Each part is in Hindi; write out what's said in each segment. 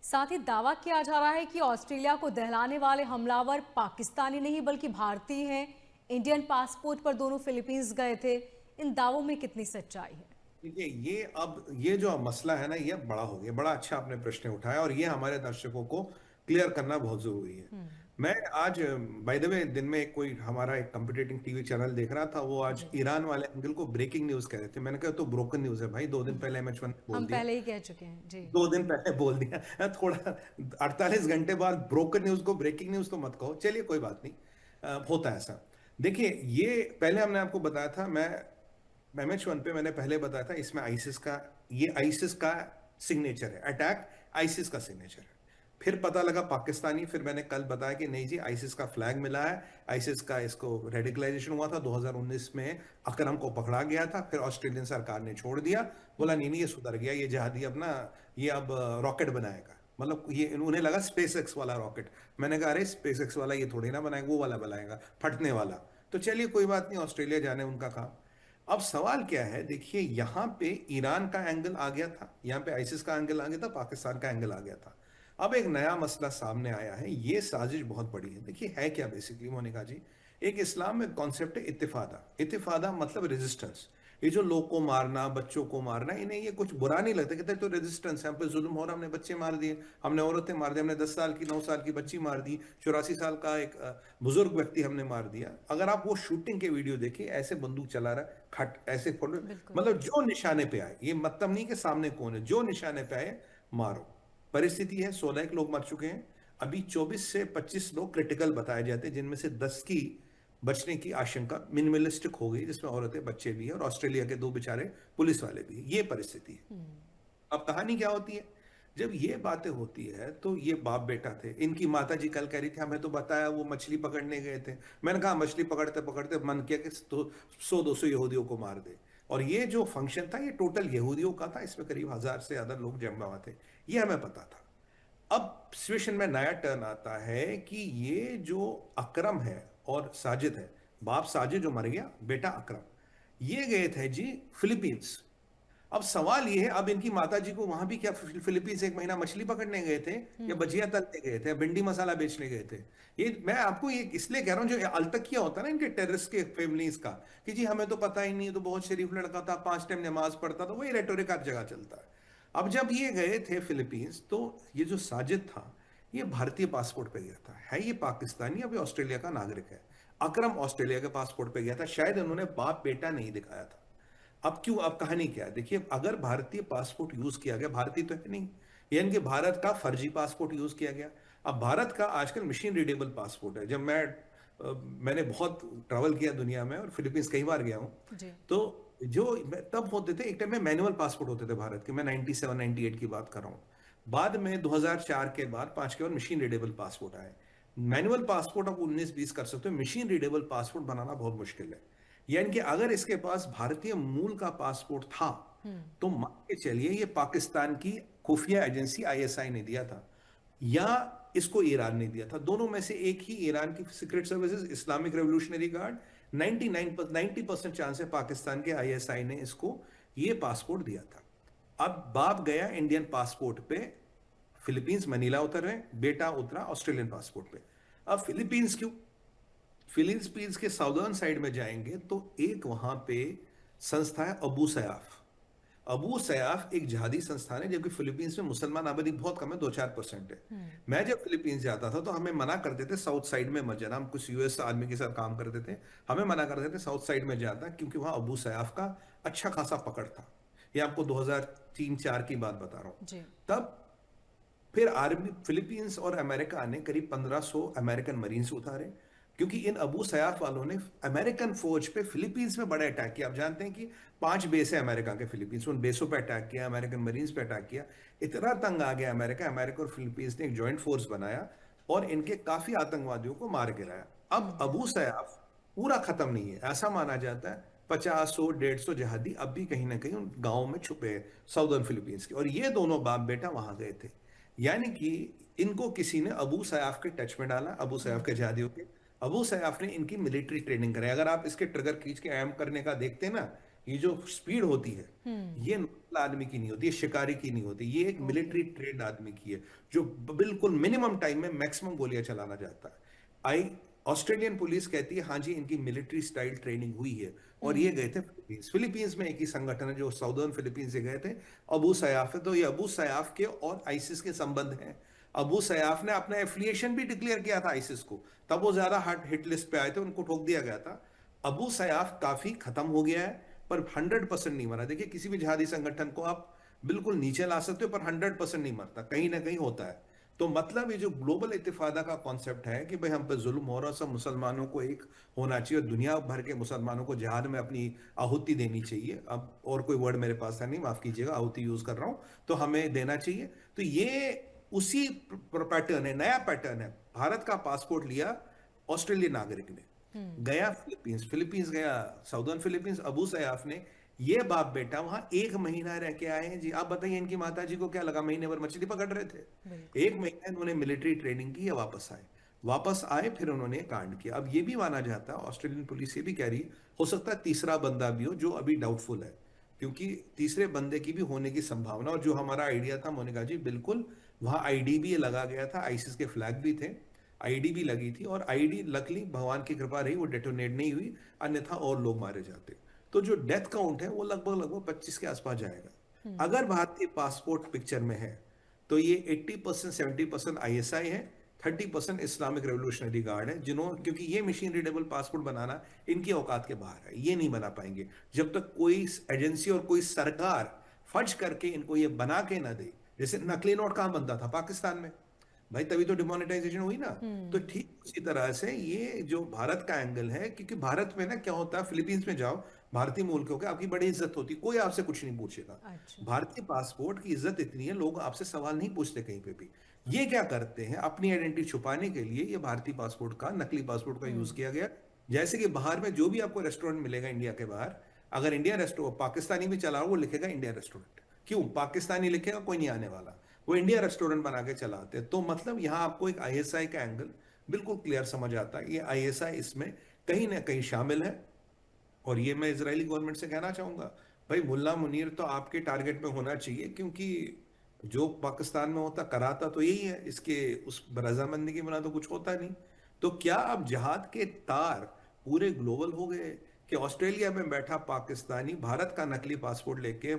साथ ही दावा किया जा रहा है कि ऑस्ट्रेलिया को दहलाने वाले हमलावर पाकिस्तानी नहीं बल्कि भारतीय हैं। इंडियन पासपोर्ट पर दोनों फिलीपींस गए थे। इन दावों में कितनी सच्चाई है? देखिए, ये जो मसला है ना, ये बड़ा हो गया। बड़ा अच्छा आपने प्रश्न उठाया और ये हमारे दर्शकों को क्लियर करना बहुत जरूरी है। मैं आज बाय द वे दिन में कोई हमारा एक कंपटीटिंग टीवी चैनल देख रहा था। वो आज जी। ईरान वाले अंकल को ब्रेकिंग न्यूज कह रहे थे। मैंने कहा तो ब्रोकन न्यूज है भाई, 2 दिन पहले MH1 ने बोल हम दिया। पहले ही कह चुके हैं जी। 2 दिन पहले बोल दिया थोड़ा 48 घंटे बाद ब्रोकन न्यूज को ब्रेकिंग न्यूज तो मत कहो। चलिए कोई बात नहीं, होता है ऐसा। देखिए, ये पहले हमने आपको बताया था। मैं MH1 पे मैंने पहले बताया था, इसमें आइसिस का सिग्नेचर है। अटैक आइसिस का सिग्नेचर है। फिर पता लगा पाकिस्तानी। फिर मैंने कल बताया कि नहीं जी, आइसिस का फ्लैग मिला है। आइसिस का इसको रेडिकलाइजेशन हुआ था 2019 में। अकरम को पकड़ा गया था, फिर ऑस्ट्रेलियन सरकार ने छोड़ दिया। बोला नहीं नहीं, ये सुधर गया, ये जहादी अपना ये अब रॉकेट बनाएगा। मतलब ये उन्हें लगा स्पेस एक्स वाला रॉकेट। मैंने कहा अरे स्पेस एक्स वाला ये थोड़ी ना बनाएगा, वो वाला बनाएगा फटने वाला। तो चलिए कोई बात नहीं, ऑस्ट्रेलिया जाने उनका काम। अब सवाल क्या है, देखिए यहां पे ईरान का एंगल आ गया था, यहां पे आइसिस का एंगल आ गया था, पाकिस्तान का एंगल आ गया था। अब एक नया मसला सामने आया है। ये साजिश बहुत बड़ी है। देखिए है क्या बेसिकली मोनिका जी, एक इस्लाम में कॉन्सेप्ट है इत्तिफादा। इत्तिफादा मतलब रेजिस्टेंस। ये जो लोग को मारना, बच्चों को मारना, इन्हें ये कुछ बुरा नहीं लगता। कहते तो रेजिस्टेंस है, हम पे जुल्म हो रहा, हमने बच्चे मार दिए, हमने औरतें मार दी, हमने 10 साल की 9 साल की बच्ची मार दी, 84 साल का एक बुजुर्ग व्यक्ति हमने मार दिया। अगर आप वो शूटिंग के वीडियो देखिए, ऐसे बंदूक चला रहा है, खट ऐसे फोटो। बिल्कुल। मतलब जो निशाने पे आए, ये मतलब नहीं कि सामने कौन है, जो निशाने पे आए मारो। परिस्थिति है 16 लोग मर चुके हैं। अभी 24 से 25 लोग क्रिटिकल बताए जाते हैं, जिनमें से 10 की बचने की आशंका मिनिमलिस्टिक हो गई, जिसमें औरतें बच्चे भी हैं और ऑस्ट्रेलिया के 2 बेचारे पुलिस वाले भी हैं। ये परिस्थिति है। अब कहानी क्या होती है, जब ये बातें होती है तो ये बाप बेटा थे। इनकी माता जी कल कह रही थी हमें तो बताया वो मछली पकड़ने गए थे। मैंने कहा मछली पकड़ते पकड़ते मन किया कि 100-200 यहूदियों को मार दे। और ये जो फंक्शन था ये टोटल यहूदियों का था, इसमें करीब 1000 से ज्यादा लोग जमा हुए थे। ये हमें पता था। अब सिचुएशन में नया टर्न आता है कि ये जो अकरम है और साजिद है, बाप साजिद जो मर गया, बेटा अकरम, ये गए थे जी फिलीपींस। अब सवाल ये है, अब इनकी माता जी को वहां भी क्या फिलीपींस 1 महीना मछली पकड़ने गए थे, या भजिया तलने गए थे, या भिंडी मसाला बेचने गए थे? ये मैं आपको ये इसलिए कह रहा हूं, जो अलतकिया होता है ना इनके टेररिस्ट के फैमिलीज का, कि जी हमें तो पता ही नहीं, तो बहुत शरीफ लड़का था, 5 टाइम नमाज पढ़ता था, वही रेटोरिक हर जगह चलता है। अब जब ये गए थे फिलीपींस, तो ये जो साजिद था, ये भारतीय पासपोर्ट पे गया था। है ये पाकिस्तानी, अभी ऑस्ट्रेलिया का नागरिक है। अकरम ऑस्ट्रेलिया के पासपोर्ट पे गया था। शायद उन्होंने बाप बेटा नहीं दिखाया था। अब क्यों, अब कहानी क्या है, देखिए अगर भारतीय पासपोर्ट यूज किया गया, भारतीय तो है नहीं, यानी कि भारत का फर्जी पासपोर्ट यूज किया गया। अब भारत का आजकल मशीन रीडेबल पासपोर्ट है। जब मैंने बहुत ट्रैवल किया दुनिया में और फिलीपींस कई बार गया हूं। जी। तो जो तब होते थे, एक टाइम में मैनुअल पासपोर्ट होते थे भारत के। मैं 97 98 की बात कर रहा हूँ। बाद में 2004 के बाद 5 के बाद मशीन रीडेबल पासपोर्ट आए। मैनुअल पासपोर्ट आप 19-20 कर सकते हो, मशीन रीडेबल पासपोर्ट बनाना बहुत मुश्किल है। यानी कि अगर इसके पास भारतीय मूल का पासपोर्ट था, तो मान के चलिए ये पाकिस्तान की खुफिया एजेंसी ISI ने दिया था, या इसको ईरान ने दिया था। दोनों में से एक ही, ईरान की secret services, Islamic revolutionary guard, 90% chance है पाकिस्तान के ISI ने इसको ये पासपोर्ट दिया था। अब बाप गया इंडियन पासपोर्ट पे, फिलीपींस मनीला उतर रहे, बेटा उतरा ऑस्ट्रेलियन पासपोर्ट पे। अब फिलीपींस क्यों, फिलीपींस के साउदर्न साइड में जाएंगे तो एक वहां पे संस्था है अबू सयाफ। अबू सयाफ एक जिहादी संस्थान है, जबकि फिलीपींस में मुसलमान आबादी बहुत कम है, 2-4% है। मैं जब फिलीपींस जाता था तो हमें मना करते थे साउथ साइड में मत जाना। हम कुछ US आर्मी के साथ काम करते थे, हमें मना करते थे साउथ साइड में जाना, क्योंकि वहां अबू सयाफ का अच्छा खासा पकड़ था। ये आपको 2003-4 की बात बता रहा हूं। जी। तब फिर आर्मी, फिलीपींस और अमेरिका ने करीब 1500 अमेरिकन मरीन्स उतारे, क्योंकि इन अबू सयाफ वालों ने अमेरिकन फौज पे फिलीपींस में बड़ा अटैक किया। आप जानते हैं कि 5 बेस है अमेरिका के फिलीपींस, उन बेसों पे अटैक किया, अमेरिकन मरीन्स पे अटैक किया। इतना तंग आ गया अमेरिका, अमेरिका और फिलीपींस ने एक जॉइंट फोर्स बनाया और इनके काफी आतंकवादियों को मार गिराया। अब अबू सयाफ पूरा खत्म नहीं है, ऐसा माना जाता है 50-100-150 जहादी अब भी कहीं ना कहीं उन गांवों में छुपे हैं साउदर्न फिलीपींस के। और ये दोनों बाप बेटा वहां गए थे। यानी कि इनको किसी ने अबू सयाफ के टच में डाला, अबू सयाफ के जिहादियों के। अबू सयाफ ने इनकी मिलिट्री ट्रेनिंग कराई। अगर आप इसके ट्रिगर खींच के अहम करने का देखते हैं ना, ये जो स्पीड होती है ये नॉर्मल आदमी की नहीं होती, ये शिकारी की नहीं होती, ये एक मिलिट्री ट्रेंड आदमी की है जो बिल्कुल मिनिमम टाइम में मैक्सिमम गोलियां चलाना चाहता है। आई ऑस्ट्रेलियन पुलिस कहती है हाँ जी इनकी मिलिट्री स्टाइल ट्रेनिंग हुई है, और ये गए थे फिलीपींस। फिलीपींस में एक ही संगठन है जो साउदर्न फिलीपींस से गए थे, अबू सयाफ है। तो ये अबू सयाफ के और आईसिस के संबंध हैं। अबू सयाफ ने अपना एफिलिएशन भी डिक्लेयर किया था आईसिस को, तब वो ज्यादा हिट लिस्ट पे आए थे, उनको ठोक दिया गया था। अबू सयाफ काफी खत्म हो गया है पर 100% नहीं मरा। देखिए किसी भी जिहादी संगठन को आप बिल्कुल नीचे ला सकते हो पर 100% नहीं मरता, कहीं ना कहीं होता है। तो मतलब ये जो ग्लोबल इत्तेफादा का कॉन्सेप्ट है कि भाई हम पे जुल्म हो रहा है, सब मुसलमानों को एक होना चाहिए और दुनिया भर के मुसलमानों को जिहाद में अपनी आहुति देनी चाहिए। अब और कोई वर्ड मेरे पास है नहीं, माफ कीजिएगा, आहुति यूज कर रहा हूं, तो हमें देना चाहिए। तो ये उसी पैटर्न है, नया पैटर्न है। भारत का पासपोर्ट लिया ऑस्ट्रेलियन नागरिक ने, गया फिलीपींस, फिलीपींस गया साउदर्न फिलीपींस, अबू सयाफ ने, ये बाप बेटा वहां 1 महीना रह के आए हैं जी। आप बताइए इनकी माता जी को क्या लगा, महीने भर मछली पकड़ रहे थे, 1 महीना इन्होंने मिलिट्री ट्रेनिंग की, वापस आए फिर उन्होंने कांड किया। अब ये भी माना जाता है, ऑस्ट्रेलियन पुलिस ये भी कह रही हो सकता है तीसरा बंदा भी हो, जो अभी डाउटफुल है, क्योंकि तीसरे बंदे की भी होने की संभावना। और जो हमारा आइडिया था मोनिका जी, बिल्कुल वहां आईडी भी लगा गया था, आईसिस के फ्लैग भी थे, आईडी भी लगी थी, और आईडी लकली भगवान की कृपा रही वो डेटोनेट नहीं हुई, अन्यथा और लोग मारे जाते। तो जो डेथ काउंट है वो लगभग लगभग 25 के आसपास जाएगा। अगर भारतीय पासपोर्ट पिक्चर में है तो ये 80% 70% आईएसआई है, 30% इस्लामिक रेवोल्यूशनरी गार्ड है, क्योंकि ये मशीन रीडेबल पासपोर्ट बनाना इनकी औकात के बाहर है, ये नहीं बना पाएंगे जब तक कोई एजेंसी और कोई सरकार फर्ज करके इनको ये बना के ना दे। जैसे नकली नोट कहां बनता था, पाकिस्तान में, भाई तभी तो डिमोनेटाइजेशन हुई ना। तो ठीक उसी तरह से ये जो भारत का एंगल है, क्योंकि भारत में ना क्या होता है, फिलीपींस में जाओ, भारतीय मूल के होकर आपकी बड़ी इज्जत होती, कोई आपसे कुछ नहीं पूछेगा। अच्छा। भारतीय पासपोर्ट की इज्जत इतनी है, लोग आपसे सवाल नहीं पूछते कहीं पे भी। ये क्या करते हैं, अपनी आइडेंटिटी छुपाने के लिए ये भारतीय पासपोर्ट का, नकली पासपोर्ट का यूज किया गया। जैसे कि बाहर में जो भी आपको रेस्टोरेंट मिलेगा इंडिया के बाहर, अगर इंडिया रेस्टोरेंट पाकिस्तानी भी चला वो लिखेगा इंडिया रेस्टोरेंट, क्यों, पाकिस्तानी लिखेगा कोई नहीं आने वाला, वो इंडिया रेस्टोरेंट बना के चलाते हैं। तो मतलब यहां आपको एक आईएसआई का एंगल बिल्कुल क्लियर समझ आता है, ये आईएसआई इसमें कहीं ना कहीं शामिल है। और ये मैं इजरायली गवर्नमेंट से कहना चाहूंगा, भाई मुल्ला मुनीर तो आपके टारगेट में होना चाहिए, क्योंकि जो पाकिस्तान में होता कराता तो यही है, इसके उस रजामंदी के बिना तो कुछ होता नहीं। तो क्या अब जिहाद के तार पूरे ग्लोबल हो गए कि ऑस्ट्रेलिया में बैठा पाकिस्तानी भारत का नकली पासपोर्ट लेके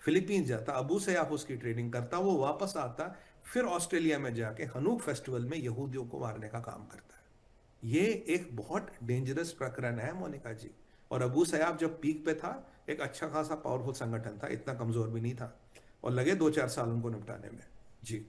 फिलीपींस जाता, अबू सयाफ उसकी ट्रेनिंग करता, वो वापस आता, फिर ऑस्ट्रेलिया में जाके हनूक फेस्टिवल में यहूदियों को मारने का काम करता है। ये एक बहुत डेंजरस प्रकरण है मोनिका जी। और अबू सयाफ जब पीक पे था, एक अच्छा खासा पावरफुल संगठन था, इतना कमजोर भी नहीं था, और लगे 2-4 साल उनको निपटाने में। जी।